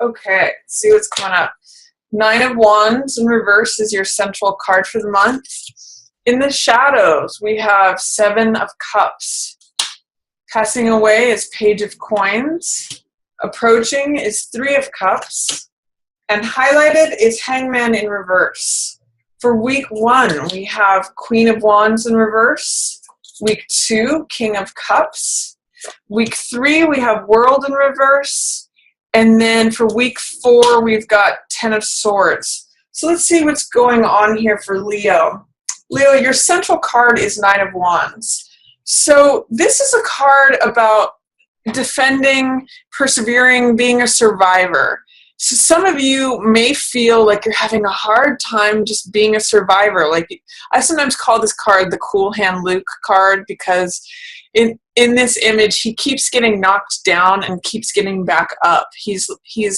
Okay, let's see what's coming up. Nine of Wands in reverse is your central card for the month. In the shadows, we have Seven of Cups. Passing away is Page of Coins. Approaching is Three of Cups. And highlighted is Hangman in reverse. For week 1, we have Queen of Wands in reverse. Week 2, King of Cups. Week 3, we have World in reverse. And then for week 4, we've got Ten of Swords. So let's see what's going on here for Leo. Leo, your central card is Nine of Wands. So this is a card about defending, persevering, being a survivor. So some of you may feel like you're having a hard time just being a survivor. Like, I sometimes call this card the Cool Hand Luke card, because in this image, he keeps getting knocked down and keeps getting back up. He's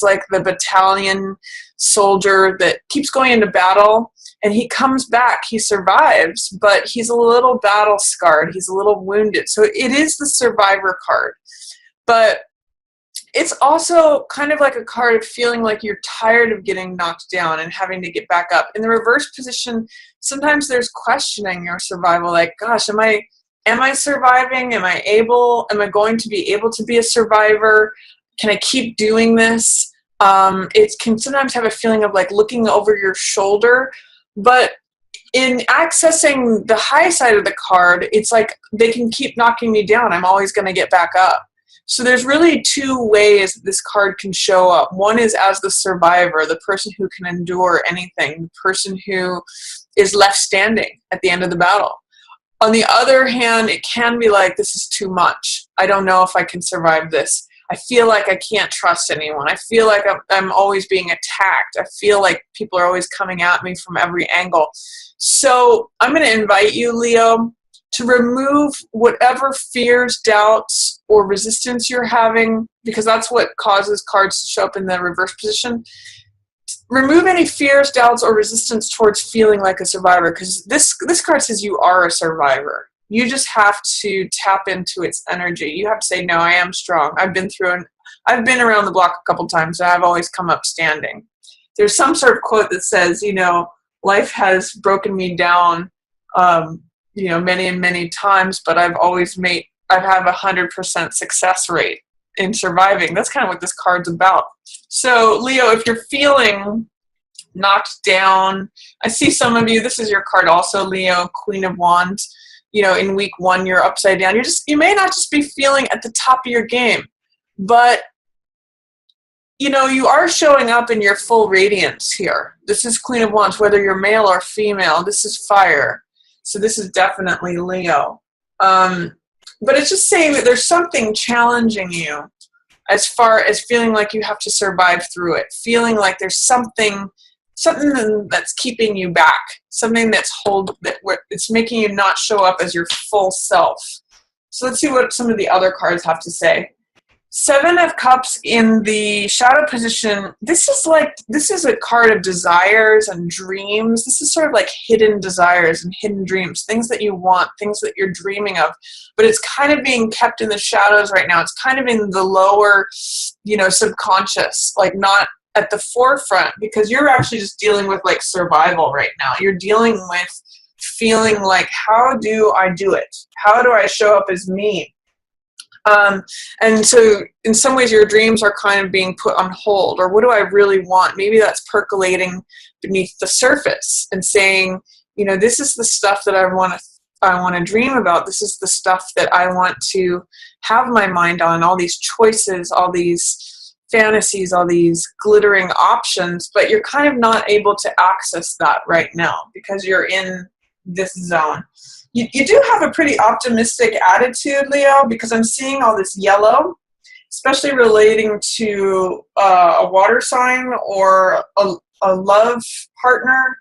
like the battalion soldier that keeps going into battle, and he comes back, he survives, but he's a little battle scarred, he's a little wounded. So it is the survivor card. But it's also kind of like a card of feeling like you're tired of getting knocked down and having to get back up. In the reverse position, sometimes there's questioning your survival, like, gosh, am I surviving? Am I going to be able to be a survivor? Can I keep doing this? It can sometimes have a feeling of like looking over your shoulder, but in accessing the high side of the card, it's like they can keep knocking me down. I'm always going to get back up. So there's really two ways this card can show up. One is as the survivor, the person who can endure anything, the person who is left standing at the end of the battle. On the other hand, it can be like, this is too much. I don't know if I can survive this. I feel like I can't trust anyone. I feel like I'm always being attacked. I feel like people are always coming at me from every angle. So I'm going to invite you, Leo, to remove whatever fears, doubts, or resistance you're having, because that's what causes cards to show up in the reverse position. Remove any fears, doubts, or resistance towards feeling like a survivor, because this card says you are a survivor. You just have to tap into its energy. You have to say, no, I am strong. I've been around the block a couple times, and I've always come up standing. There's some sort of quote that says, life has broken me down, many and many times, but I have 100% success rate in surviving. That's kind of what this card's about. So, Leo, if you're feeling knocked down, I see some of you, this is your card also, Leo, Queen of Wands. In week 1, you're upside down. You may not just be feeling at the top of your game, but you are showing up in your full radiance here. This is Queen of Wands, whether you're male or female. This is fire. So this is definitely Leo. But it's just saying that there's something challenging you as far as feeling like you have to survive through it, feeling like there's something that's keeping you back, something it's making you not show up as your full self. So let's see what some of the other cards have to say. Seven of Cups in the shadow position. This is a card of desires and dreams. This is sort of like hidden desires and hidden dreams, things that you want, things that you're dreaming of, but it's kind of being kept in the shadows right now. It's kind of in the lower, subconscious, like not at the forefront, because you're actually just dealing with like survival right now. You're dealing with feeling like, how do I do it? How do I show up as me? And so in some ways your dreams are kind of being put on hold, or what do I really want? Maybe that's percolating beneath the surface and saying, this is the stuff that I want to dream about. This is the stuff that I want to have my mind on, all these choices, all these fantasies, all these glittering options, but you're kind of not able to access that right now because you're in this zone. You do have a pretty optimistic attitude, Leo, because I'm seeing all this yellow, especially relating to a water sign or a love partner.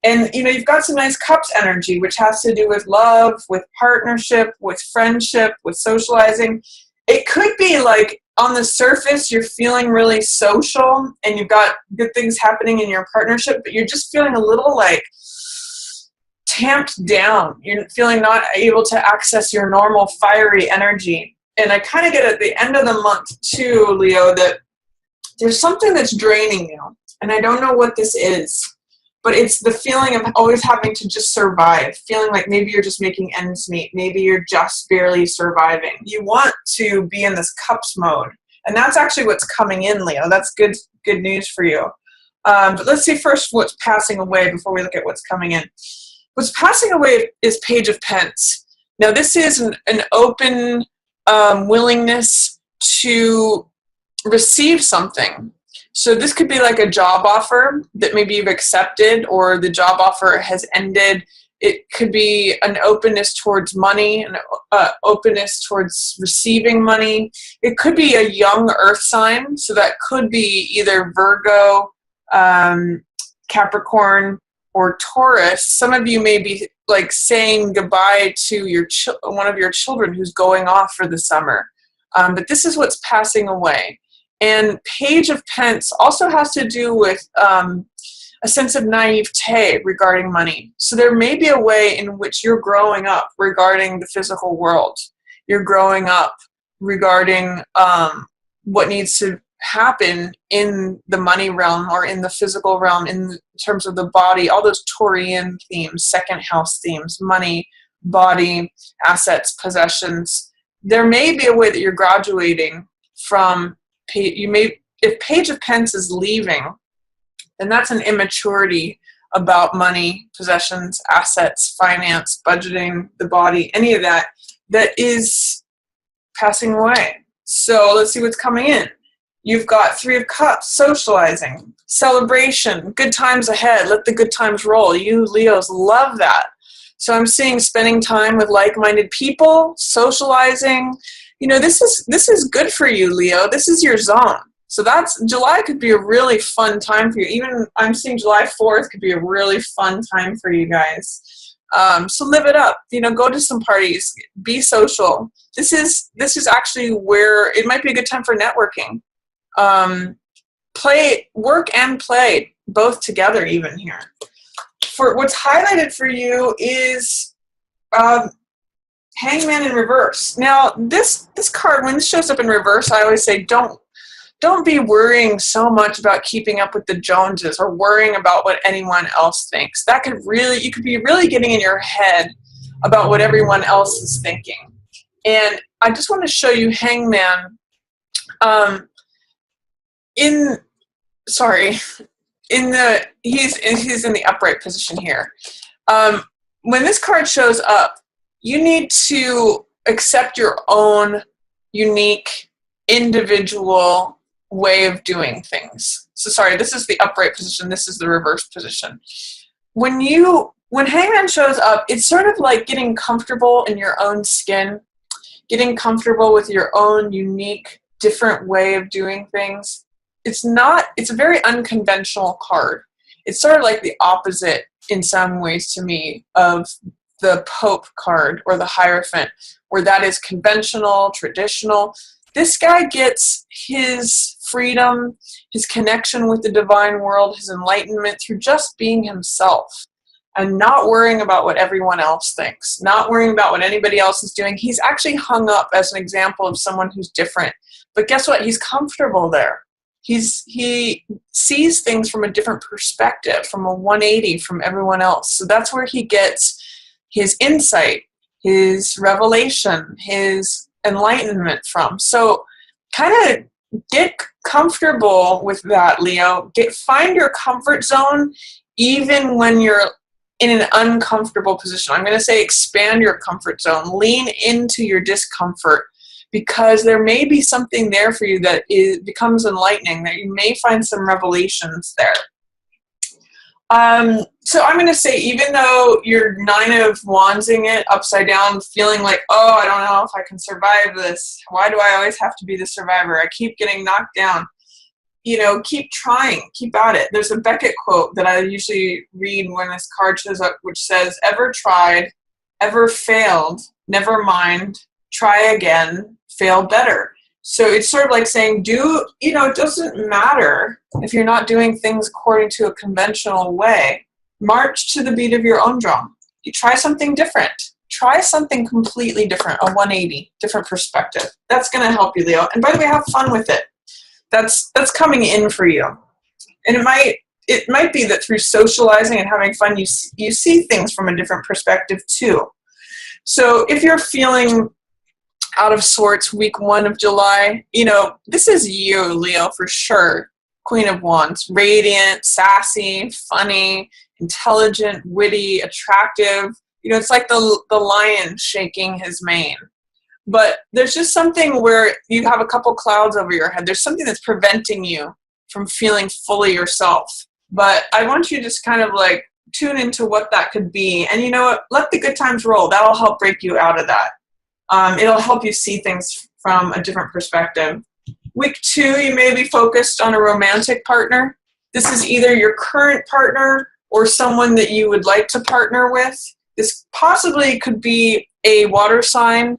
And, you've got some nice cups energy, which has to do with love, with partnership, with friendship, with socializing. It could be like on the surface, you're feeling really social and you've got good things happening in your partnership, but you're just feeling a little like tamped down. You're feeling not able to access your normal fiery energy. And I kind of get at the end of the month too, Leo, that there's something that's draining you, and I don't know what this is, but it's the feeling of always having to just survive, feeling like maybe you're just making ends meet, maybe you're just barely surviving. You want to be in this cups mode, and that's actually what's coming in, Leo. That's good news for you. But let's see first what's passing away before we look at what's coming in. What's passing away is Page of Pence. Now, this is an open willingness to receive something. So this could be like a job offer that maybe you've accepted, or the job offer has ended. It could be an openness towards money, an openness towards receiving money. It could be a young earth sign, so that could be either Virgo, Capricorn, or Taurus. Some of you may be like saying goodbye to your one of your children who's going off for the summer. But this is what's passing away. And Page of Pence also has to do with a sense of naivete regarding money. So there may be a way in which you're growing up regarding the physical world. You're growing up regarding what needs to happen in the money realm or in the physical realm in terms of the body, all those Taurian themes, second house themes, money, body, assets, possessions. There may be a way that you're graduating from, if Page of Pence is leaving, then that's an immaturity about money, possessions, assets, finance, budgeting, the body, any of that is passing away. So let's see what's coming in. You've got Three of Cups, socializing, celebration, good times ahead, let the good times roll. You Leos love that. So I'm seeing spending time with like-minded people, socializing. You know, this is good for you, Leo. This is your zone. So July could be a really fun time for you. Even I'm seeing July 4th could be a really fun time for you guys. So live it up. You know, go to some parties, be social. This is actually where it might be a good time for networking. Work and play both together even here. For what's highlighted for you is Hangman in reverse. Now this card, when this shows up in reverse, I always say don't be worrying so much about keeping up with the Joneses or worrying about what anyone else thinks. You could be really getting in your head about what everyone else is thinking. And I just want to show you Hangman. He's in the upright position here. When this card shows up, you need to accept your own unique, individual way of doing things. So sorry, this is the upright position, this is the reverse position. When Hangman shows up, it's sort of like getting comfortable in your own skin, getting comfortable with your own unique, different way of doing things. It's a very unconventional card. It's sort of like the opposite in some ways to me of the Pope card or the Hierophant, where that is conventional, traditional. This guy gets his freedom, his connection with the divine world, his enlightenment through just being himself and not worrying about what everyone else thinks, not worrying about what anybody else is doing. He's actually hung up as an example of someone who's different. But guess what? He's comfortable there. He sees things from a different perspective, from a 180 from everyone else. So that's where he gets his insight, his revelation, his enlightenment from. So kind of get comfortable with that, Leo. Find your comfort zone even when you're in an uncomfortable position. I'm going to say expand your comfort zone. Lean into your discomfort, because there may be something there for you that becomes enlightening, that you may find some revelations there. So I'm going to say, even though you're Nine of Wandsing it upside down, feeling like, oh, I don't know if I can survive this. Why do I always have to be the survivor? I keep getting knocked down. You know, keep trying, keep at it. There's a Beckett quote that I usually read when this card shows up, which says, ever tried, ever failed, never mind, try again, fail better. So it's sort of like saying, it doesn't matter if you're not doing things according to a conventional way. March to the beat of your own drum. You try something different. Try something completely different, a 180, different perspective. That's going to help you, Leo. And by the way, have fun with it. that's coming in for you. And it might be that through socializing and having fun, you see things from a different perspective too. So if you're feeling out of sorts week 1 of July, this is you, Leo, for sure. Queen of Wands, radiant, sassy, funny, intelligent, witty, attractive. It's like the lion shaking his mane. But there's just something where you have a couple clouds over your head. There's something that's preventing you from feeling fully yourself. But I want you to just kind of like tune into what that could be. And you know what? Let the good times roll. That'll help break you out of that. It'll help you see things from a different perspective. Week 2, you may be focused on a romantic partner. This is either your current partner or someone that you would like to partner with. This possibly could be a water sign,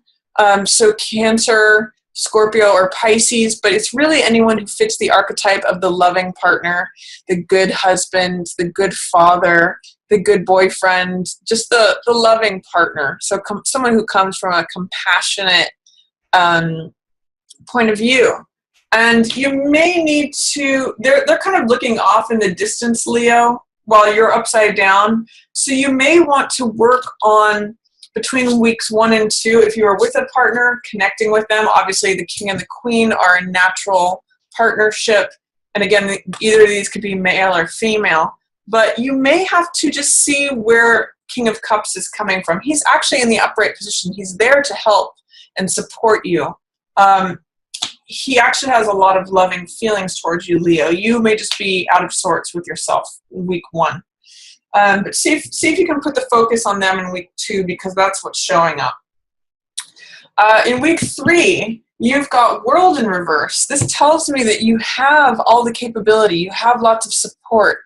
so Cancer, Scorpio, or Pisces, but it's really anyone who fits the archetype of the loving partner, the good husband, the good father, the good boyfriend, just the loving partner. So someone who comes from a compassionate point of view. And you may need to, they're kind of looking off in the distance, Leo, while you're upside down. So you may want to work on between weeks 1 and 2, if you are with a partner, connecting with them. Obviously, the king and the queen are a natural partnership. And again, either of these could be male or female. But you may have to just see where King of Cups is coming from. He's actually in the upright position. He's there to help and support you. He actually has a lot of loving feelings towards you, Leo. You may just be out of sorts with yourself week 1. But see if you can put the focus on them in week 2, because that's what's showing up. In week 3, you've got World in reverse. This tells me that you have all the capability. You have lots of support.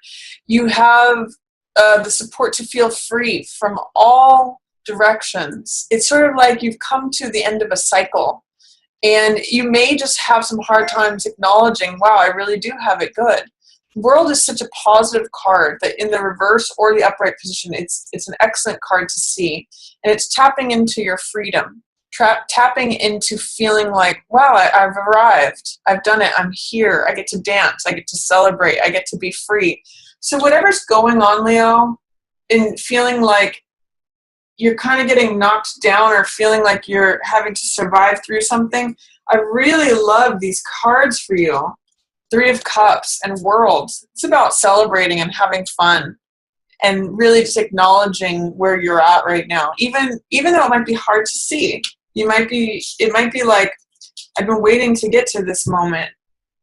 You have the support to feel free from all directions. It's sort of like you've come to the end of a cycle. And you may just have some hard times acknowledging, wow, I really do have it good. World is such a positive card that in the reverse or the upright position, it's an excellent card to see. And it's tapping into your freedom, tapping into feeling like, wow, I've arrived. I've done it. I'm here. I get to dance. I get to celebrate. I get to be free. So whatever's going on, Leo, in feeling like you're kind of getting knocked down or feeling like you're having to survive through something, I really love these cards for you. 3 of Cups and World. It's about celebrating and having fun and really just acknowledging where you're at right now. Even though it might be hard to see, it might be like, I've been waiting to get to this moment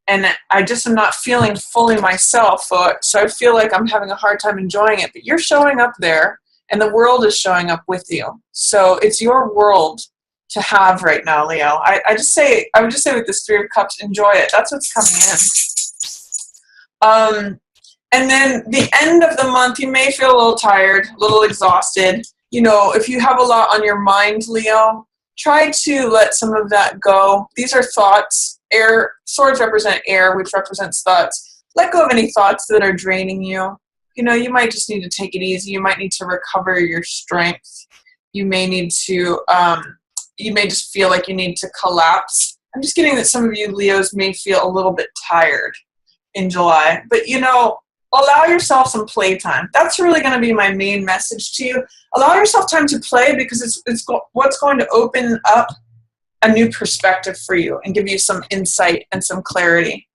and I just am not feeling fully myself. So I feel like I'm having a hard time enjoying it, but you're showing up there. And the world is showing up with you. So it's your world to have right now, Leo. I would just say with this 3 of Cups, enjoy it. That's what's coming in. And then the end of the month, you may feel a little tired, a little exhausted. If you have a lot on your mind, Leo, try to let some of that go. These are thoughts. Air, swords represent air, which represents thoughts. Let go of any thoughts that are draining you. You might just need to take it easy. You might need to recover your strength. You may need to, you may just feel like you need to collapse. I'm just getting that some of you Leos may feel a little bit tired in July. But, allow yourself some playtime. That's really going to be my main message to you. Allow yourself time to play, because it's what's going to open up a new perspective for you and give you some insight and some clarity.